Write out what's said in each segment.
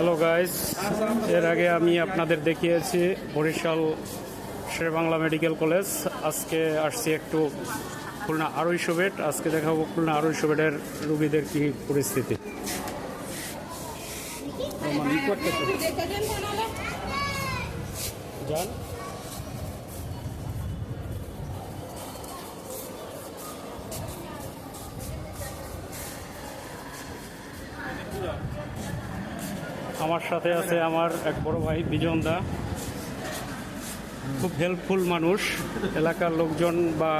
Hello guys, এর আগে আমি আপনাদের দেখিয়েছি বরিশাল শেরেবাংলা মেডিকেল কলেজ। আজকে আসছি একটু খুলনা আড়াইশো বেড। আজকে দেখাবো খুলনা আড়াইশো বেডের রুগীদের কী পরিস্থিতি। যান আমার সাথে আছে আমার এক বড় ভাই বিজন দা, খুব হেল্পফুল মানুষ। এলাকার লোকজন বা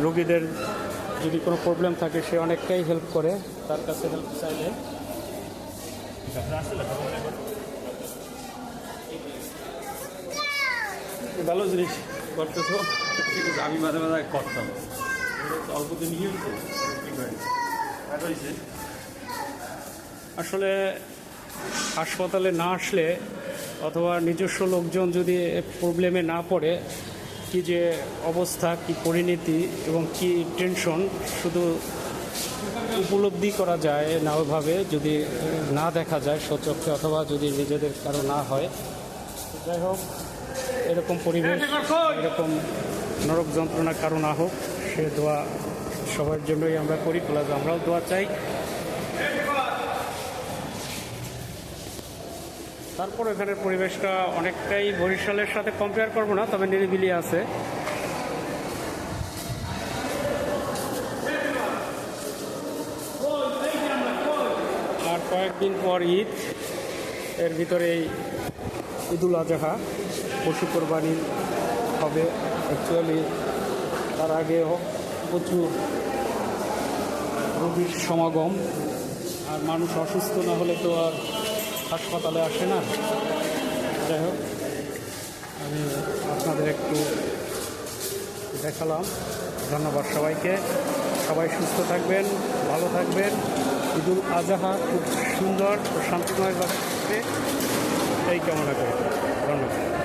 রোগীদের যদি কোনো প্রবলেম থাকে সে অনেকটাই হেল্প করে, তার কাছে হেল্প চাইলে। ভালো জিনিস করতেছো, ঠিক আছে। আমি মাঝে মাঝে করতাম, অল্প দিন আসলে হাসপাতালে না আসলে অথবা নিজস্ব লোকজন যদি প্রবলেমে না পড়ে, কি যে অবস্থা, কি পরিণতি এবং কি টেনশন শুধু উপলব্ধি করা যায় না ওইভাবে, যদি না দেখা যায় সচক্ষে অথবা যদি নিজেদের কারো না হয়। যাই হোক, এরকম পরিবেশ, এরকম নরক যন্ত্রণা কারো না হোক, সে দোয়া সবার জন্যই আমরা করি। প্লাস আমরাও দোয়া চাই। তারপর এখানের পরিবেশটা অনেকটাই বরিশালের সাথে কম্পেয়ার করবো না, তবে নিরিবিলি আছে। আর কয়েকদিন পর ঈদ, এর ভিতরেই ঈদুল আজহা, পশু কোরবানি হবে। অ্যাকচুয়ালি তার আগে প্রচুর রোগীর সমাগম, আর মানুষ অসুস্থ না হলে তো আর হাসপাতালে আসে না। যাই হোক, আমি আপনাদের একটু দেখালাম। ধন্যবাদ সবাইকে। সবাই সুস্থ থাকবেন, ভালো থাকবেন। ঈদুল আজহা খুব সুন্দর ও শান্তিময়ভাবে এই কামনা করি। ধন্যবাদ।